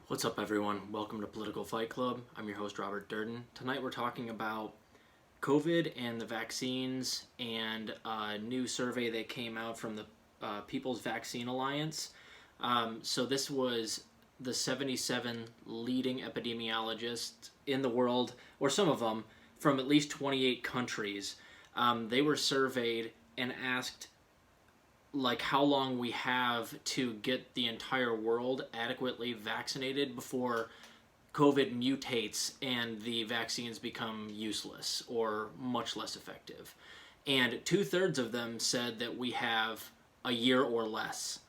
What's up, everyone? Welcome to Political Fight Club. I'm your host, Robert Durden. Tonight we're talking about COVID and the vaccines and a new survey that came out from the People's Vaccine Alliance. So this was the 77 leading epidemiologists in the world, or some of them, from at least 28 countries. They were surveyed and asked how long we have to get the entire world adequately vaccinated before COVID mutates and the vaccines become useless or much less effective. And 2/3 of them said that we have a year or less.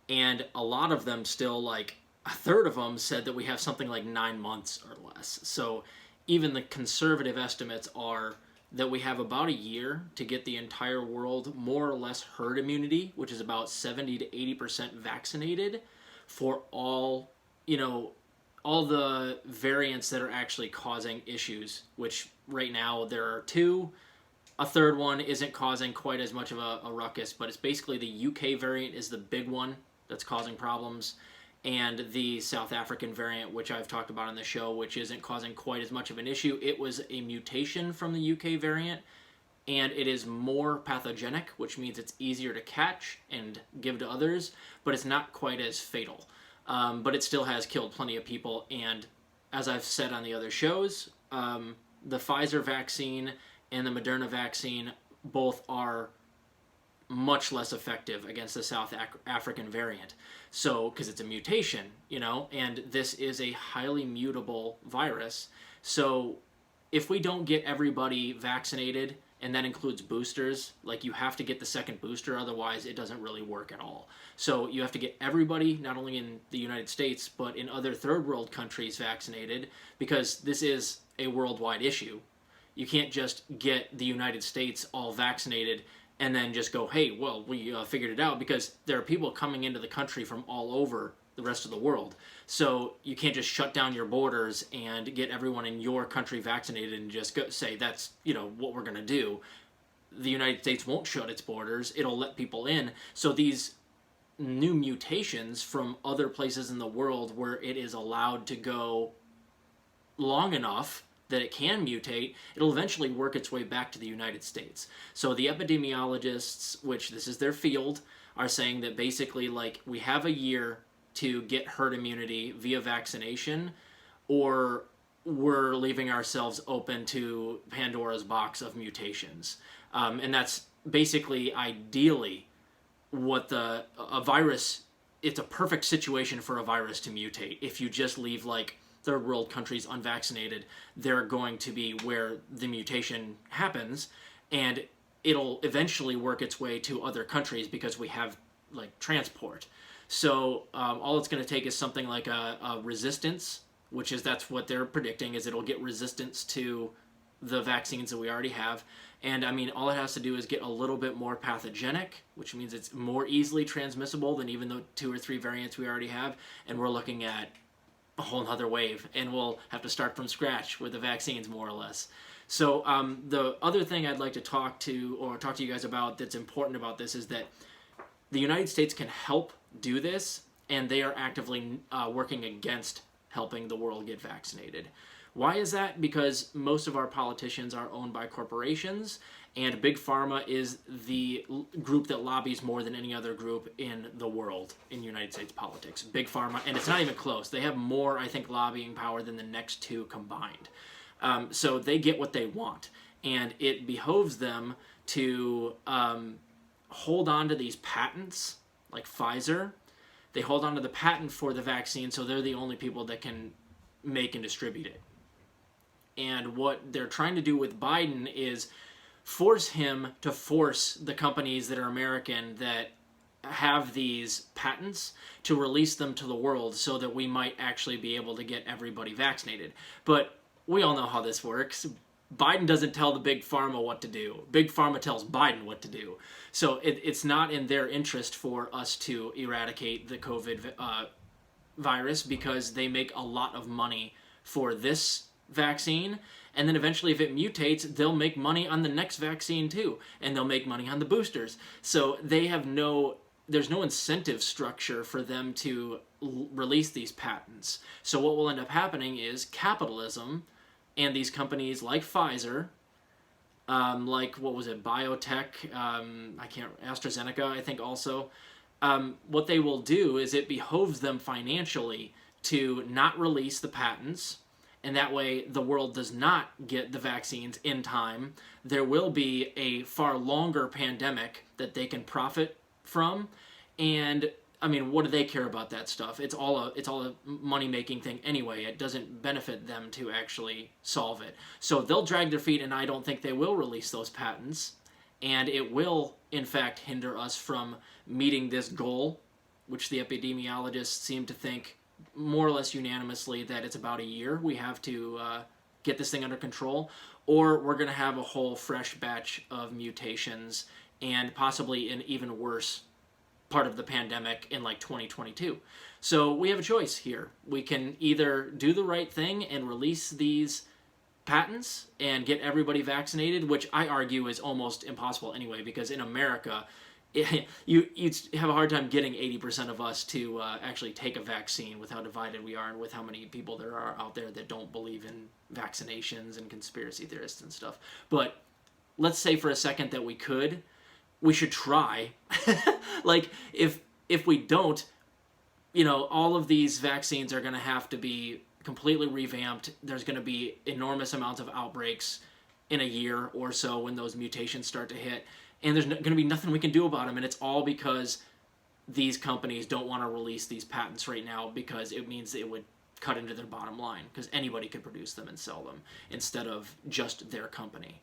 And a lot of them still, a third of them said that we have something like 9 months or less. So even the conservative estimates are that we have about a year to get the entire world more or less herd immunity, which is about 70 to 80% vaccinated for all the variants that are actually causing issues, which right now there are two. A third one isn't causing quite as much of a ruckus, but it's basically the UK variant is the big one that's causing problems, and the South African variant, which I've talked about on the show, which isn't causing quite as much of an issue. It was a mutation from the UK variant, and it is more pathogenic, which means it's easier to catch and give to others, but it's not quite as fatal. But it still has killed plenty of people, and as I've said on the other shows, the Pfizer vaccine and the Moderna vaccine both are much less effective against the South African variant. So, because it's a mutation, and this is a highly mutable virus. So, if we don't get everybody vaccinated, and that includes boosters, you have to get the second booster, otherwise it doesn't really work at all. So, you have to get everybody, not only in the United States, but in other third world countries vaccinated, because this is a worldwide issue. You can't just get the United States all vaccinated and then just go, hey, well, we figured it out, because there are people coming into the country from all over the rest of the world. So you can't just shut down your borders and get everyone in your country vaccinated and just say that's, what we're going to do. The United States won't shut its borders. It'll let people in. So these new mutations from other places in the world where it is allowed to go long enough that it can mutate, it'll eventually work its way back to the United States. So the epidemiologists, which this is their field, are saying that basically we have a year to get herd immunity via vaccination, or we're leaving ourselves open to Pandora's box of mutations. And that's basically ideally what a virus, it's a perfect situation for a virus to mutate. If you just leave third world countries unvaccinated, they're going to be where the mutation happens, and it'll eventually work its way to other countries because we have transport. So all it's going to take is something like a resistance, that's what they're predicting, is it'll get resistance to the vaccines that we already have. And all it has to do is get a little bit more pathogenic, which means it's more easily transmissible than even the 2 or 3 variants we already have, and we're looking at a whole nother wave, and we'll have to start from scratch with the vaccines, more or less. So the other thing I'd like to talk to you guys about that's important about this is that the United States can help do this, and they are actively working against helping the world get vaccinated. Why is that? Because most of our politicians are owned by corporations, and Big Pharma is the group that lobbies more than any other group in the world in United States politics. Big Pharma, and it's not even close. They have more, I think, lobbying power than the next two combined. So they get what they want, and it behoves them to hold on to these patents, like Pfizer. They hold on to the patent for the vaccine, so they're the only people that can make and distribute it. And what they're trying to do with Biden is force him to force the companies that are American that have these patents to release them to the world so that we might actually be able to get everybody vaccinated. But we all know how this works. Biden doesn't tell the Big Pharma what to do. Big Pharma tells Biden what to do. So it's not in their interest for us to eradicate the COVID virus, because they make a lot of money for this vaccine, and then eventually if it mutates, they'll make money on the next vaccine too, and they'll make money on the boosters. So they have no there's no incentive structure for them to release these patents. So what will end up happening is capitalism and these companies like Pfizer, like what was it, biotech, AstraZeneca, I think also, what they will do is it behoves them financially to not release the patents, and that way the world does not get the vaccines in time. There will be a far longer pandemic that they can profit from, and I mean, what do they care about that stuff? It's all a money-making thing anyway. It doesn't benefit them to actually solve it. So they'll drag their feet, and I don't think they will release those patents, and it will, in fact, hinder us from meeting this goal, which the epidemiologists seem to think more or less unanimously that it's about a year we have to get this thing under control, or we're going to have a whole fresh batch of mutations and possibly an even worse part of the pandemic in like 2022. So we have a choice here. We can either do the right thing and release these patents and get everybody vaccinated, which I argue is almost impossible anyway, because in America, you'd have a hard time getting 80% of us to actually take a vaccine with how divided we are and with how many people there are out there that don't believe in vaccinations and conspiracy theorists and stuff. But let's say for a second that we could. We should try. Like, if we don't, all of these vaccines are going to have to be completely revamped. There's going to be enormous amounts of outbreaks in a year or so when those mutations start to hit. And there's going to be nothing we can do about them. And it's all because these companies don't want to release these patents right now, because it means it would cut into their bottom line, because anybody could produce them and sell them instead of just their company.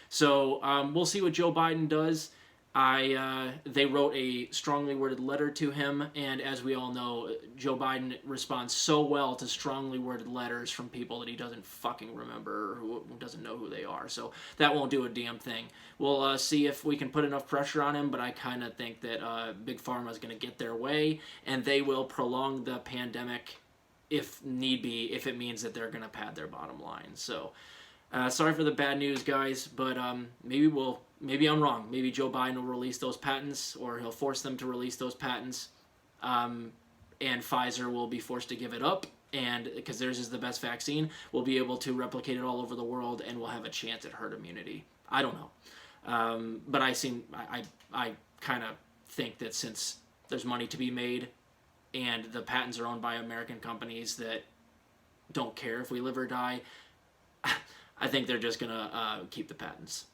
So we'll see what Joe Biden does. They wrote a strongly worded letter to him, and as we all know, Joe Biden responds so well to strongly worded letters from people that he doesn't fucking remember, or who doesn't know who they are, so that won't do a damn thing. We'll see if we can put enough pressure on him, but I kind of think that Big Pharma is going to get their way, and they will prolong the pandemic if need be, if it means that they're going to pad their bottom line. So, sorry for the bad news, guys, but maybe I'm wrong. Maybe Joe Biden will release those patents, or he'll force them to release those patents, and Pfizer will be forced to give it up, and because theirs is the best vaccine, we'll be able to replicate it all over the world, and we'll have a chance at herd immunity. I don't know, but I kind of think that since there's money to be made, and the patents are owned by American companies that don't care if we live or die, I think they're just gonna keep the patents.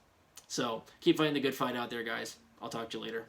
So keep fighting the good fight out there, guys. I'll talk to you later.